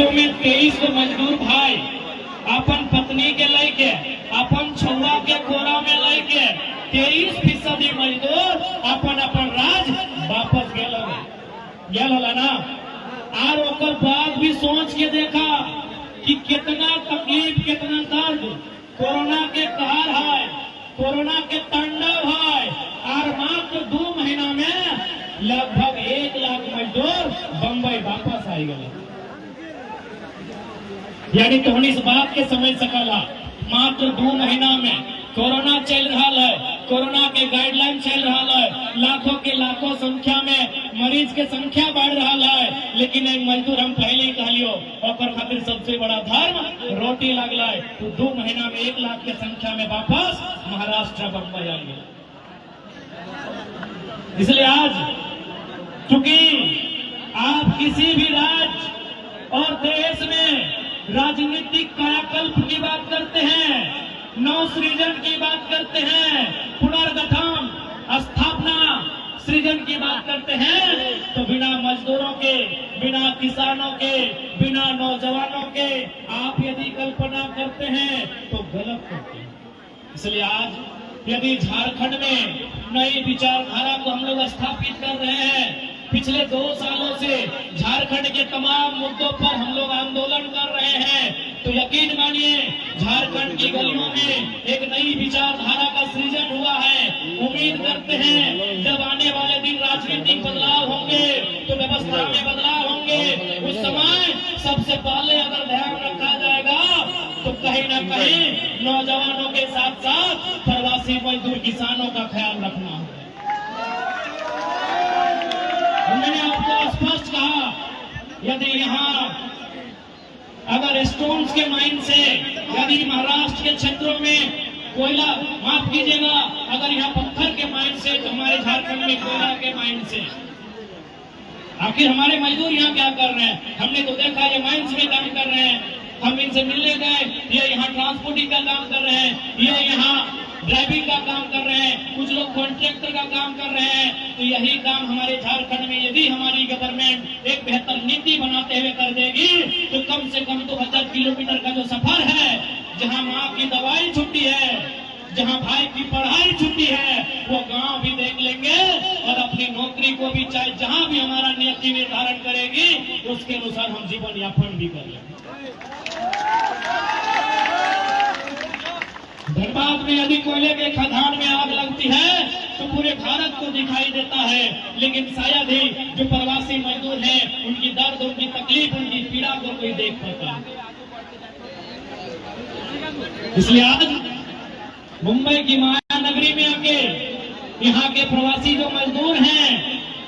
देशों में 23 मजदूर भाई अपन पत्नी के लेके अपन छुआ के कोरा में लेके 23% मजदूर अपन अपन राज वापस गेल होला ना। और ओकर बाद भी सोच के देखा कि कितना तकलीफ कितना दर्द कोरोना के कहर है, कोरोना के तांडव है। और मात्र 2 महीना में लगभग 1 लाख मजदूर बंबई वापस आई गए। यानी तो हम इस बात के समझ सकला मात्र 2 महीना में कोरोना चल रहा है, कोरोना के गाइडलाइन चल रहा है, लाखों के लाखों संख्या में मरीज के संख्या बढ़ रहा है, लेकिन एक मजदूर हम पहले ही कहलियो और खातिर सबसे बड़ा धर्म रोटी लगला है। तो 2 महीना में 1 लाख की संख्या में वापस महाराष्ट्र बंबई आएंगे। इसलिए आज चूंकि आप किसी भी राज्य और देश में राजनीतिक कायाकल्प की बात करते हैं, नव सृजन की बात करते हैं, पुनर्गठन स्थापना सृजन की बात करते हैं, तो बिना मजदूरों के, बिना किसानों के, बिना नौजवानों के आप यदि कल्पना करते हैं तो गलत करते हैं। इसलिए आज यदि झारखंड में नई विचारधारा को हम लोग स्थापित कर रहे हैं, पिछले 2 सालों से झारखंड के तमाम मुद्दों पर हम लोग आंदोलन कर रहे हैं, तो यकीन मानिए झारखंड की गलियों में एक नई विचारधारा का सृजन हुआ है। उम्मीद करते हैं जब आने वाले दिन राजनीतिक बदलाव होंगे तो व्यवस्था में बदलाव होंगे, उस समय सबसे पहले अगर ध्यान रखा जाएगा तो कहीं न कहीं नौजवानों के साथ साथ प्रवासी मजदूर किसानों का ख्याल रखना होगा। मैंने आपको स्पष्ट कहा, यदि यहाँ अगर स्टोन्स के माइन से यदि महाराष्ट्र के क्षेत्रों में कोयला, माफ कीजिएगा, अगर यहाँ पत्थर के माइन से तो हमारे झारखंड में कोयला के माइन से, आखिर हमारे मजदूर यहाँ क्या कर रहे हैं? हमने तो देखा ये माइंस में काम कर रहे हैं, हम इनसे मिलने गए, ये यहाँ ट्रांसपोर्टिंग का काम कर रहे हैं, ये यहाँ ड्राइविंग का काम कर रहे हैं, कुछ लोग कॉन्ट्रैक्टर का काम कर रहे हैं। तो यही काम हमारे झारखंड में यदि हमारी गवर्नमेंट एक बेहतर नीति बनाते हुए कर देगी तो कम से कम 2000 किलोमीटर का जो सफर है, जहां माँ की दवाई छुट्टी है, जहां भाई की पढ़ाई छुट्टी है, वो गांव भी देख लेंगे और अपनी नौकरी को भी, चाहे जहां भी हमारा नियति निर्धारण करेगी उसके अनुसार हम जीवन यापन भी कर लेंगे। धनबाद में यदि कोयले के खदान में आग लगती है तो पूरे भारत को दिखाई देता है, लेकिन शायद ही जो प्रवासी मजदूर हैं उनकी दर्द, उनकी तकलीफ, उनकी पीड़ा को कोई देख पाता है। इसलिए आज मुंबई की माया नगरी में आके यहाँ के प्रवासी जो मजदूर हैं,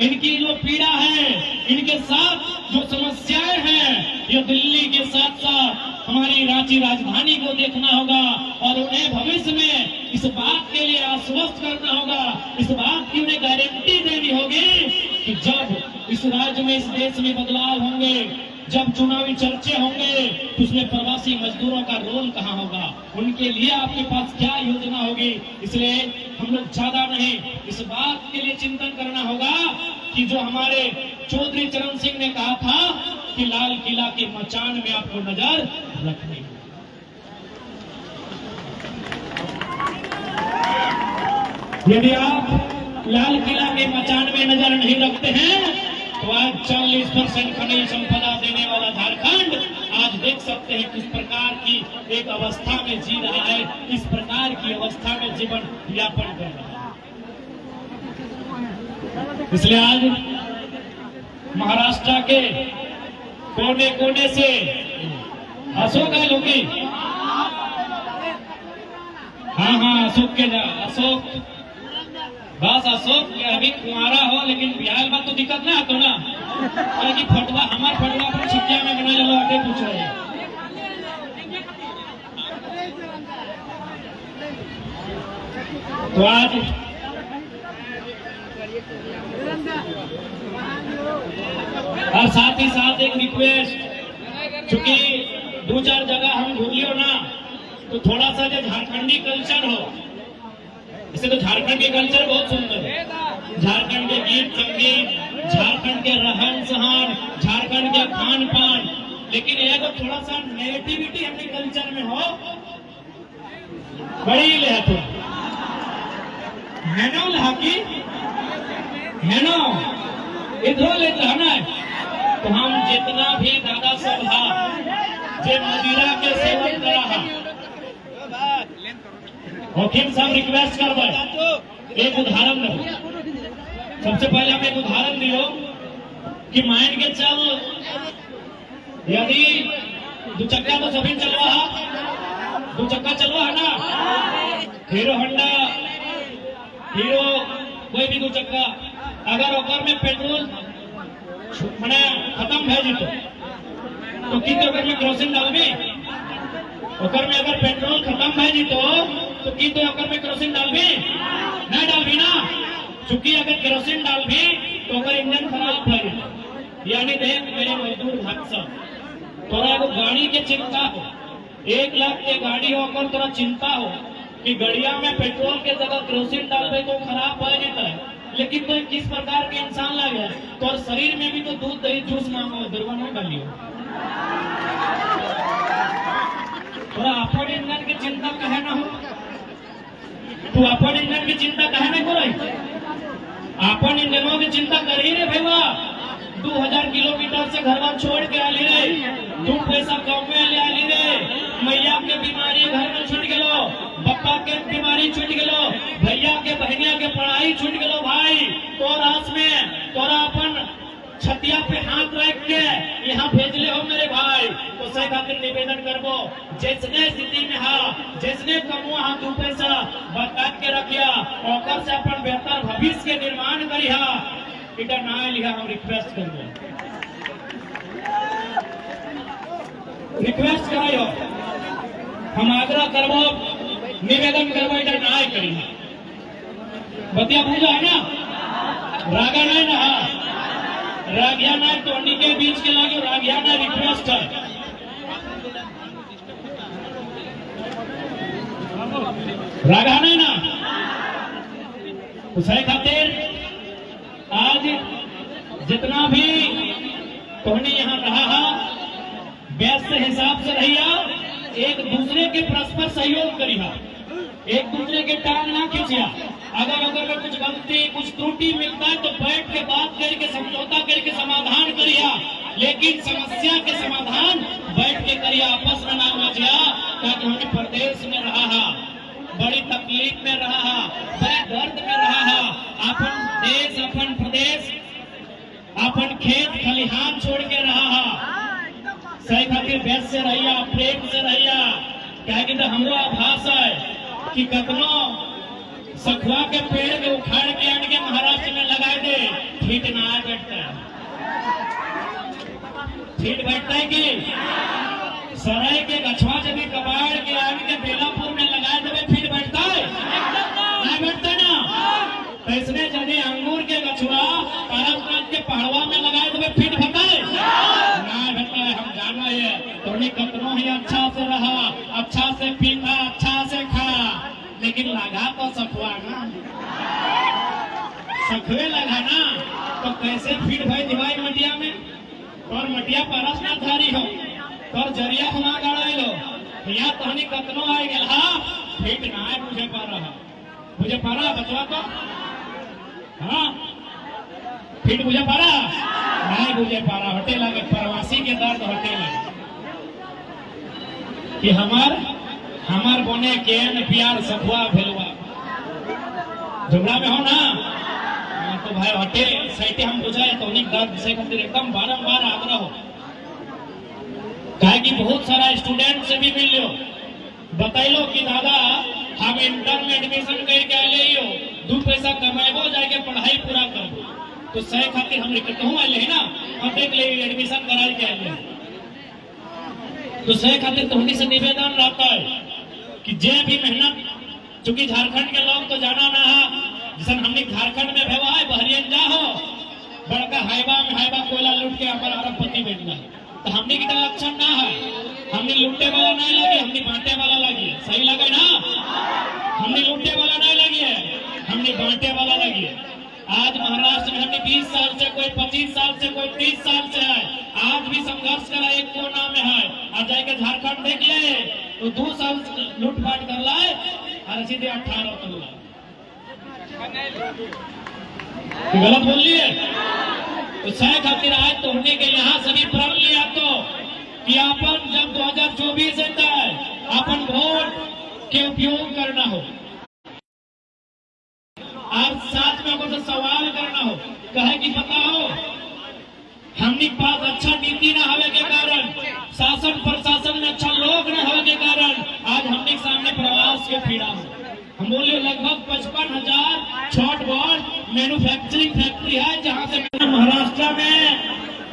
इनकी जो पीड़ा है, इनके साथ जो समस्याएं हैं, ये दिल्ली के साथ साथ हमारी रांची राजधानी को देखना होगा और उन्हें भविष्य में इस बात के लिए आश्वस्त करना होगा, इस बात की उन्हें गारंटी देनी होगी कि जब इस राज्य में, इस देश में बदलाव होंगे, जब चुनावी चर्चे होंगे तो उसमें प्रवासी मजदूरों का रोल कहाँ होगा, उनके लिए आपके पास क्या योजना होगी। इसलिए हम लोग ज्यादा नहीं, इस बात के लिए चिंतन करना होगा कि जो हमारे चौधरी चरण सिंह ने कहा था कि लाल किला के मचान में आपको नजर रखनी है। यदि आप लाल किला के मचान में नजर नहीं रखते हैं तो आज 40% खनिज संपदा देने वाला झारखंड आज देख सकते हैं किस प्रकार की एक अवस्था में जी रहा है, किस प्रकार की अवस्था में जीवन यापन कर रहा है। इसलिए आज महाराष्ट्र के कोने कोने से अशोक है लोग, हाँ अशोक अशोक बस अशोक अभी कुमारा हो, लेकिन बिहार में तो दिक्कत ना तो ना, कि फटवा हमारे फटवा पर छिटिया में बना लो आगे पूछ रहे हैं। तो आज और साथ ही साथ एक रिक्वेस्ट, चूंकि 2-4 जगह हम घूमियो ना तो थोड़ा सा जो झारखंडी कल्चर हो, इसे तो झारखंड के कल्चर बहुत सुंदर है, झारखंड के गीत संगीत, झारखंड के रहन सहन, झारखंड के खान पान, लेकिन एगो थोड़ा सा नेगेटिविटी हमने कल्चर में हो बड़ी ले तो है ना लहाकी है ना इधर ले रहना है। तो हम जितना भी दादा सब जे मदिरा के सेवन करा वकील साहब रिक्वेस्ट कर एक उदाहरण दो। सबसे पहले हम एक उदाहरण दियो कि मान के चल यदि दो चक्का तो सभी चलवा है, दो चक्का चलवा है ना, हीरो होंडा हीरो कोई भी दो चक्का अगर ओकर में पेट्रोल मैंने खत्म है जी तो की तो में केरोसिन डालबी ओकर में अगर पेट्रोल खत्म है जी तो की तो ओकर में केरोसिन डालबी नहीं डालबी ना। चूंकि अगर केरोसिन डालबी तो ओकर इंजन खराब है। यानी देख मेरे मजदूर भाई सब तोरा एगो गाड़ी के चिंता हो, 1 लाख के गाड़ी हो अगर तोरा चिंता हो कि गड़िया में पेट्रोल के जगह केरोसिन डालबे तो खराब हो जाता है। लेकिन तो किस प्रकार के इंसान लगे तो और शरीर में भी तो दूध दही जूस मांगो दुर्गा नहीं डालियो। थोड़ा अपन इंजन की चिंता कहे ना हो, तू अपन इंजन की चिंता कहे ना करो, अपन इंजनों की चिंता कर ही रे भैया। 2000 किलोमीटर से घर छोड़ के आली रे, 2 पैसा गाँव में ले आली रे, मैया के बीमारी घर में छूट गलो, बप्पा के बीमारी छूट गलो, भैया के बहनिया के पढ़ाई छूट गलो भाई। तो रास में तोरा अपन छतिया पे हाथ रख के यहाँ भेजले हो मेरे भाई। तो सही खातिर निवेदन करबो जिसने स्थिति में हा जिसने कमुआ हा 2 पैसा बचा के रखिया और से अपन बेहतर भविष्य के निर्माण करिया। इधर ना लिया हम रिक्वेस्ट करबो, रिक्वेस्ट करायो, हम आग्रह करबो निवेदन करबो इधर ना करी बतिया भूजा है ना, रागा नहीं ना रागिया ना तो के बीच के लागे रागिया ना रिक्वेस्ट है। रागा नहीं ना तो सही खातिर आज जितना भी तोहनी यहाँ रहा व्यस्त हिसाब से रहिया, एक दूसरे के परस्पर सहयोग करिया, एक दूसरे के टांग ना खींचिया। अगर में कुछ गलती कुछ त्रुटि मिलता है तो बैठ के बात करके समझौता करके समाधान करिया। लेकिन समस्या के समाधान बैठ के करिया, आपस में ना मचिया। ताकि हमें प्रदेश में रहा बड़ी तकलीफ में रहा बड़ी दर्द में रहा, अपन देश अपन प्रदेश अपन खेत खलिहान छोड़ के रहा। सही खातिर व्यस्त से रहिया, प्रेम से रहिया। क्या कि हमरो आभास है कि कतनो सखुआ के पेड़ में उखाड़ के आन के महाराष्ट्र में लगा दे फीट ना बैठता है, फीट बैठता है कि सराय के गछवा जब कबाड़ के आन के बेलापुर में लगा दे फीट बैठता है ना बैठता ना। तो इसने जब अंगूर के गछवा पारसनाथ के पहाड़वा में लगा दे फीट बैठता है ना बैठता है। हम जाना है तो कतनो ही अच्छा से रहा, अच्छा से पीता, अच्छा से खा, लेकिन लगा तो सखुआ ना, सखुए लगा ना तो कैसे फीट भाई दिवाई मटिया में और मटिया पारसनाथ धारी हो और जरिया हुआ गाड़ा लो यहाँ तो हनी कतनो आए गया फीट ना है मुझे पा रहा बचवा तो हाँ फीट मुझे पा रहा नहीं मुझे पा रहा हटे लगे प्रवासी के दर्द हटे लगे कि हमार बोने के प्यार सखुआ भेलुआ झुमरा में हो ना तो भाई हटे सैटे हम बुझाए तो उन्हीं दर्द से खातिर एकदम बारंबार आग्रह हो। कहे कि बहुत सारा स्टूडेंट से भी मिल लो बतैलो कि दादा हम इंटर में एडमिशन करके आए हो 2 पैसा कमाएबो जाके पढ़ाई पूरा करो तो सही खातिर हम कहूँ आए ना हम देख ले एडमिशन कराई के आए तो सही खातिर तो से निवेदन रहता है कि जे भी मेहनत, चूंकि झारखंड के लोग तो जाना ना है जैसे हमने झारखंड में भेवा है बहरियन जा हो बड़का हाइबा कोयला लूट के अपन अरबपति बन गए तो हमने की तरह लक्षण ना है। हमने लूटने वाला नहीं लगे, हमने बांटे वाला लगी है। सही लगे ना, हमने लूटने वाला नहीं लगी है, हमने बांटे वाला लगी है। आज महाराष्ट्र में हमने 20 साल से, कोई 25 साल से, कोई 30 साल से है, आज भी संघर्ष करा एक कोना में है। आज जाके झारखंड देख ले तो 2 साल लूटपाट कर लाए और सीधे 18 कर लाए। गलत बोल लिए तो सह खातिर आज तो होने के यहाँ सभी प्रण लिया तो कि अपन जब 2024 आता है अपन वोट के उपयोग करना हो और साथ में आपको सवाल करना हो, कहे कि पता हो हमने पास अच्छा नीति न होने के कारण, शासन प्रशासन में अच्छा लोग न होने के कारण आज हमने सामने प्रवास के पीड़ा हो। हम बोले लगभग 55,000 छोट बड़ मैन्युफैक्चरिंग फैक्ट्री है जहां से महाराष्ट्र में,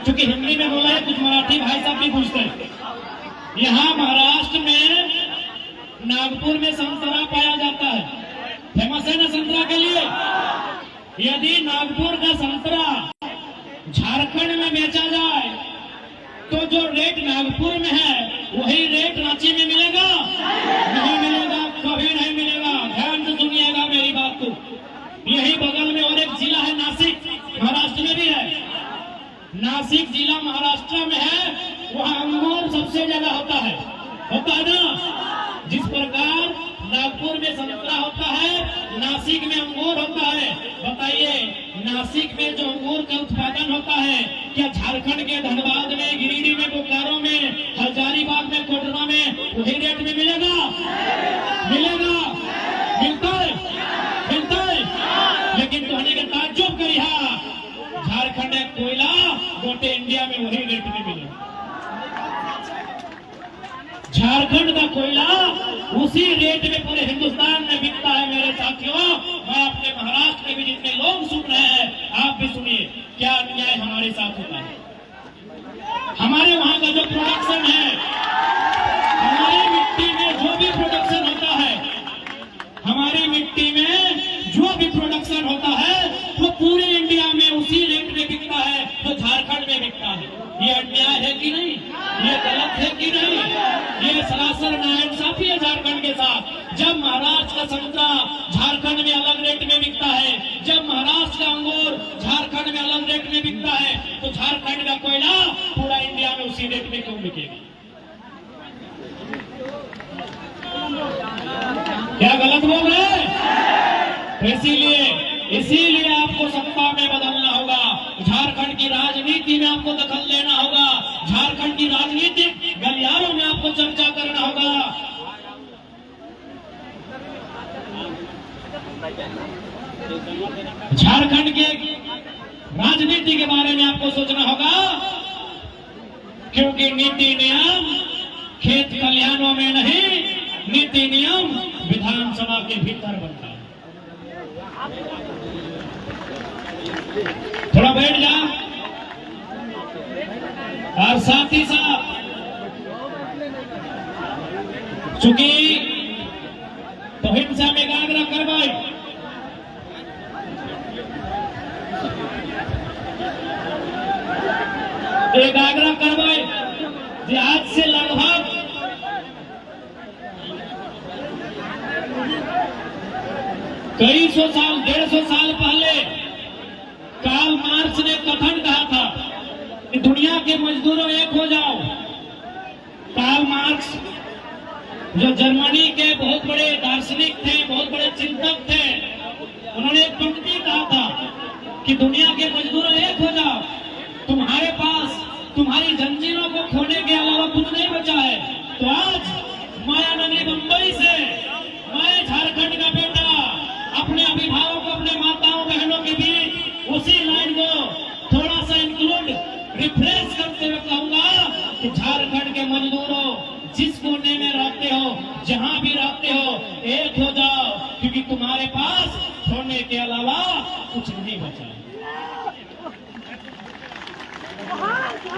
चूंकि हिंदी में बोला है कुछ मराठी भाई साहब भी पूछते हैं, यहाँ महाराष्ट्र में नागपुर में संतरा पाया जाता है, फेमस है ना संतरा के लिए। यदि नागपुर का संतरा झारखंड में बेचा जाए तो जो रेट नागपुर में है वही रेट रांची में मिलेगा? नहीं मिलेगा, कभी नहीं मिलेगा। ध्यान से सुनिएगा मेरी बात को। यही बगल में और एक जिला है नासिक, महाराष्ट्र में भी है। नासिक जिला महाराष्ट्र में है, वहाँ अंगूर सबसे ज्यादा होता है ना। जिस प्रकार नागपुर में संतरा होता है, नासिक में अंगूर होता है। बताइए नासिक में जो अंगूर का उत्पादन होता है, क्या झारखंड के धनबाद में, गिरिडीह में, बोकारो में, हजारीबाग में, कोडरमा में वही रेट में मिलेगा? मिलेगा? मिलता है? मिलता है? लेकिन तो का ताज्जुब करी झारखंड है कोयला गोटे इंडिया में वही रेट में मिलेगा। झारखंड का कोयला उसी रेट में पूरे हिंदुस्तान में बिकता है। मेरे साथियों, मैं अपने महाराष्ट्र के भी जितने लोग सुन रहे हैं आप भी सुनिए, क्या अन्याय हमारे साथ होता है। हमारे वहां का जो प्रोडक्शन है, हमारी मिट्टी में जो भी प्रोडक्शन होता है, हमारी मिट्टी में जो भी प्रोडक्शन होता है वो पूरे इंडिया में उसी रेट में बिकता है तो झारखंड में बिकता है। ये अन्याय है कि नहीं? ये गलत है कि नहीं? ये सरासर नाइंसाफी है झारखंड के साथ। जब महाराष्ट्र का संतरा झारखंड में अलग रेट में बिकता है, जब महाराष्ट्र का अंगूर झारखंड में अलग रेट में बिकता है, तो झारखंड का कोयला पूरा इंडिया में उसी रेट में क्यों बिकेगा? क्या गलत बोल रहे हैं? इसीलिए आपको सत्ता में बदलना होगा। झारखंड की राजनीति में आपको दखल लेना होगा। झारखंड की राजनीतिक गलियारों में आपको चर्चा करना होगा। झारखंड के राजनीति के बारे में आपको सोचना होगा, क्योंकि नीति नियम खेत खलिहानों में नहीं, नीति नियम विधानसभा के भीतर बनता है। थोड़ा बैठ जा। और साथ ही साथ चूंकि तो हिंसा में एकाग्र करवाई, एकाग्र करवाई आज से लगभग कई सौ साल, 150 साल पहले कार्ल मार्क्स ने कथन कहा था कि दुनिया के मजदूरों एक हो जाओ। कार्ल मार्क्स जो जर्मनी के बहुत बड़े दार्शनिक थे, बहुत बड़े चिंतक थे, उन्होंने एक पंक्ति कहा था कि दुनिया के मजदूरों एक हो जाओ। तुम्हारे पास तुम्हारी जंजीरों को खोने के अलावा कुछ नहीं बचा है। तो आज मायानगरी मुंबई से मैं झारखंड का बेटा अपने अभिभावकों, अपने माताओं बहनों के बीच उसी लाइन को थोड़ा सा इंक्लूड, रिफ्रेश करते हुए कहूंगा कि झारखंड के मजदूरों, जिस कोने में रहते हो, जहां भी रहते हो, एक हो जाओ, क्योंकि तुम्हारे पास खोने के अलावा कुछ नहीं बचा है।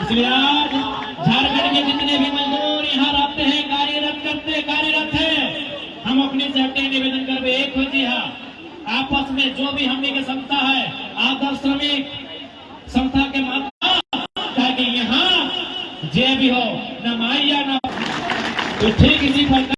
इसलिए आज झारखंड के जितने भी मजदूर यहाँ रहते हैं, कार्यरत हैं, हम अपने से हटे निवेदन कर एक हो जी हाँ, आपस में जो भी हमने की संस्था है, आदर्श श्रमिक संस्था के माध्यम, ताकि यहाँ जे भी हो न माइया न तो ठीक इसी प्रकार